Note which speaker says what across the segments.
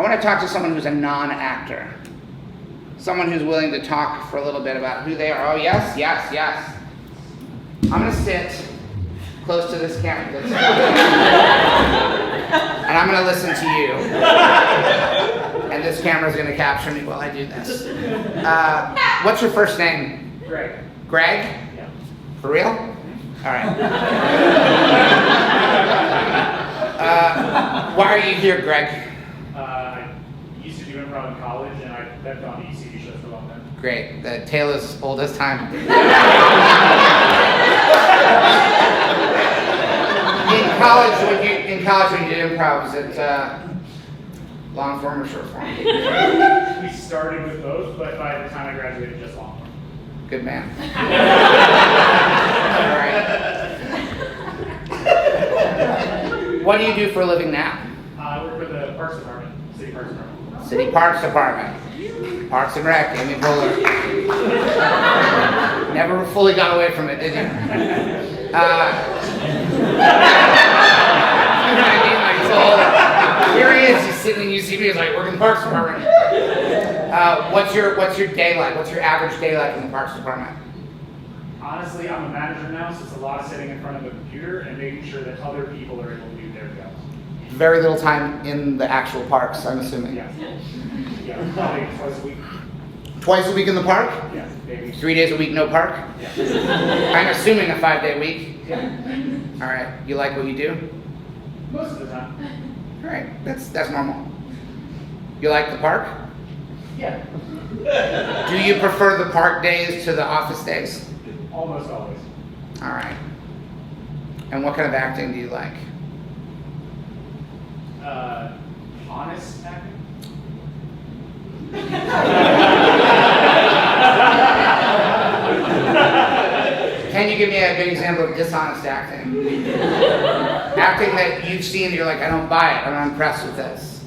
Speaker 1: I want to talk to someone who's a non-actor. Someone who's willing to talk for a little bit about who they are. Oh, yes, yes, yes. I'm going to sit close to this camera. And I'm going to listen to you. And this camera's going to capture me while I do this. What's your first name?
Speaker 2: Greg.
Speaker 1: Greg?
Speaker 2: Yeah.
Speaker 1: For real? All right. Why are you here, Greg?
Speaker 2: I used to do improv in college, and I've gone to ECD shows for a long time.
Speaker 1: Great. The tale is old as time. In college, when you did improv, was it long form or short form?
Speaker 2: We started with both, but by the time I graduated, just long form.
Speaker 1: Good man. All right. What do you do for a living now?
Speaker 2: I work for the Parks Department, City Parks Department.
Speaker 1: City Parks Department. Parks and Rec, Amy Poehler. Never fully got away from it, did you? You know what I mean? Like, so, here he is, he's sitting in UCB, he's like, working in the Parks Department. What's your day like? What's your average day like in the Parks Department?
Speaker 2: Honestly, I'm a manager now, so it's a lot of sitting in front of a computer and making sure that other people are able to do their jobs.
Speaker 1: Very little time in the actual parks, I'm assuming.
Speaker 2: Yeah. Yeah, probably twice a week.
Speaker 1: Twice a week in the park?
Speaker 2: Yeah, maybe.
Speaker 1: 3 days a week, no park?
Speaker 2: Yeah.
Speaker 1: I'm assuming a 5-day week.
Speaker 2: Yeah.
Speaker 1: All right. You like what you do?
Speaker 2: Most of the time.
Speaker 1: All right. That's normal. You like the park?
Speaker 2: Yeah.
Speaker 1: Do you prefer the park days to the office days?
Speaker 2: Almost always.
Speaker 1: All right. And what kind of acting do you like?
Speaker 2: Honest acting?
Speaker 1: Can you give me a good example of dishonest acting? Acting that you've seen and you're like, I don't buy it, I'm not impressed with this.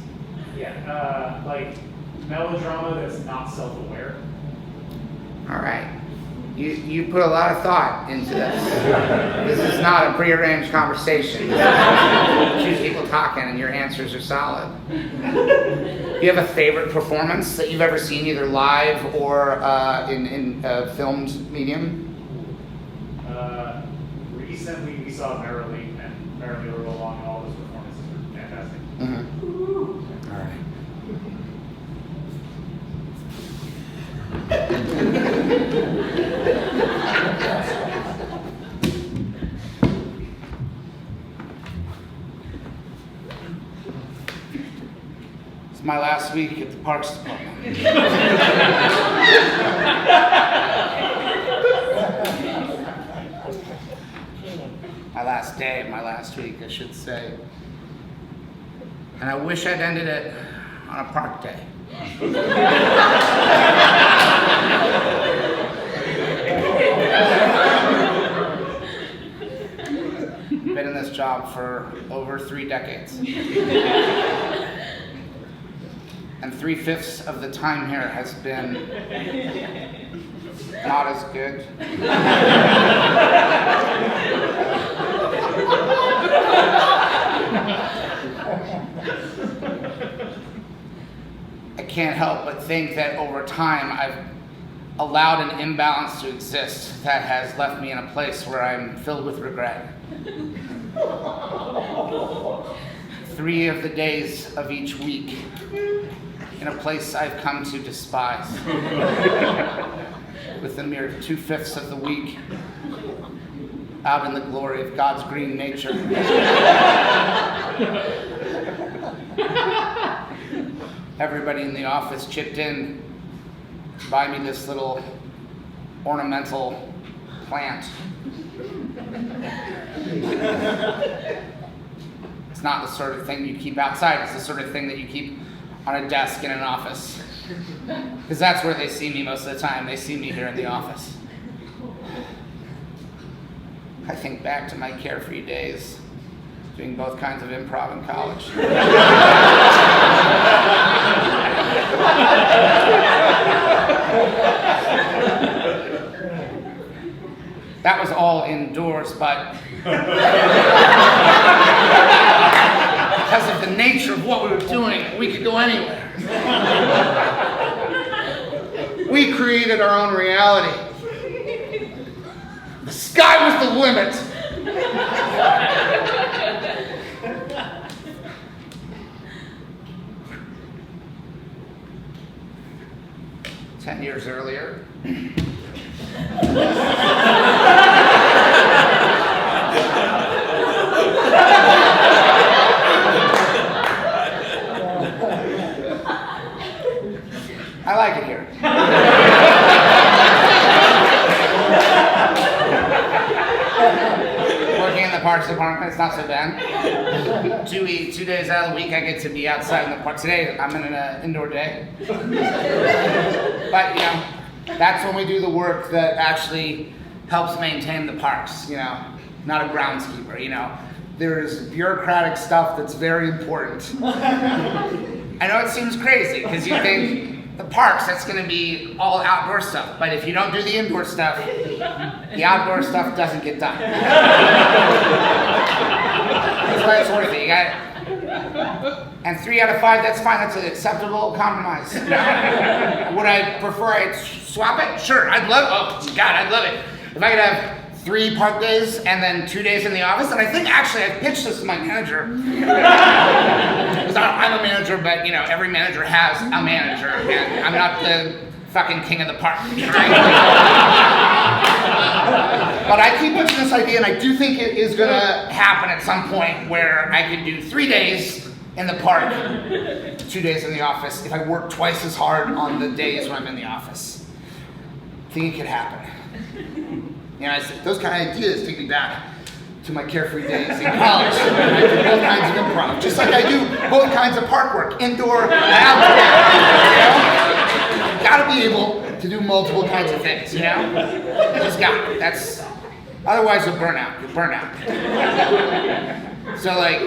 Speaker 2: Yeah, like melodrama that's not self-aware.
Speaker 1: All right. You put a lot of thought into this. This is not a prearranged conversation. Two people talking and your answers are solid. Do you have a favorite performance that you've ever seen, either live or in filmed medium?
Speaker 2: Recently we saw Merrily, and Merrily were along, and all those performances were fantastic.
Speaker 1: Mm-hmm. All right. It's my last week at the Parks Department. My last day, my last week, I should say. And I wish I'd ended it on a park day. Been in this job for over 3 decades. And 3/5 of the time here has been not as good. I can't help but think that over time I've allowed an imbalance to exist that has left me in a place where I'm filled with regret. 3 of the days of each week in a place I've come to despise. With the mere 2/5 of the week out in the glory of God's green nature. Everybody in the office chipped in to buy me this little ornamental plant. It's not the sort of thing you keep outside, it's the sort of thing that you keep on a desk in an office. Because that's where they see me most of the time. They see me here in the office. I think back to my carefree days, doing both kinds of improv in college. That was all indoors, but because of the nature of what we were doing, we could go anywhere. We created our own reality. The sky was the limit. 10 years earlier. I like it here. Working in the parks department, it's not so bad. 2 days out of the week, I get to be outside in the park. Today, I'm in an indoor day. But, you know, that's when we do the work that actually helps maintain the parks, you know, not a groundskeeper, you know. There's bureaucratic stuff that's very important. I know it seems crazy, because you think, the parks, that's going to be all outdoor stuff. But if you don't do the indoor stuff, the outdoor stuff doesn't get done. That's why it's worth it. You got it. And 3 out of 5, that's fine. That's an acceptable compromise. You know? Would I prefer I'd swap it? Sure. I'd love it. If I could have 3 park days and then 2 days in the office, and I think actually I pitched this to my manager. Because I'm a manager, but you know, every manager has a manager, and I'm not the fucking king of the park. Right? But I keep pushing this idea, and I do think it is gonna happen at some point where I could do 3 days in the park, 2 days in the office, if I work twice as hard on the days when I'm in the office. I think it could happen. You know, those kind of ideas take me back to my carefree days in college. I do both kinds of improv, just like I do both kinds of park work, indoor and outdoor. You know? Gotta be able to do multiple kinds of things, you know? You just got it. That's, otherwise you'll burn out. So like,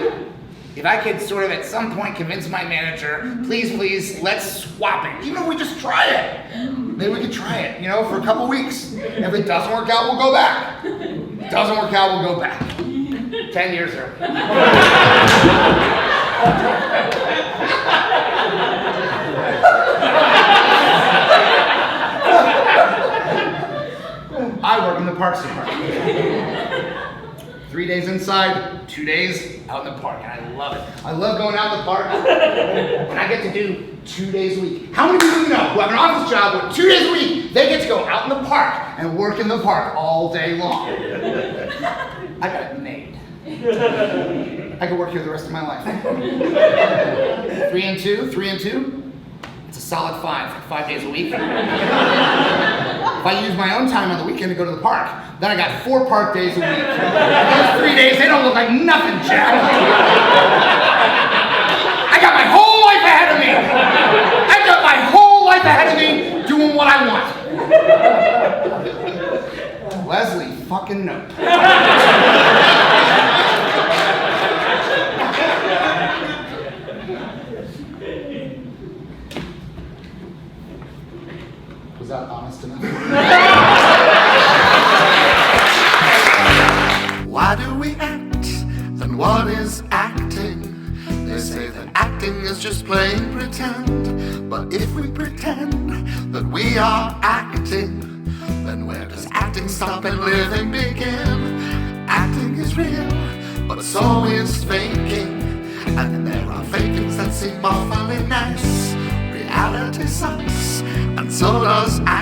Speaker 1: if I could sort of at some point convince my manager, please, let's swap it. Even if we just try it. Maybe we could try it, you know, for a couple weeks. If it doesn't work out, we'll go back. If it doesn't work out, we'll go back. 10 years early. I work in the parks department. 3 days inside, 2 days out in the park, and I love it. I love going out in the park, and I get to do 2 days a week. How many people you know who have an office job where 2 days a week, they get to go out in the park and work in the park all day long? I got it made. I could work here the rest of my life. 3 and 2, it's a solid 5 days a week. If I use my own time on the weekend to go to the park, then I got 4 park days a week. Those 3 days, they don't look like nothing, Jack. I got my whole life ahead of me. I got my whole life ahead of me doing what I want. Leslie, fucking nope. Was that honest enough?
Speaker 3: Why do we act? And what is acting? They say that acting is just plain pretend. But if we pretend that we are acting, then where does acting stop and living begin? Acting is real, but so is faking. And there are fakings that seem awfully nice. Reality sucks, and so does acting.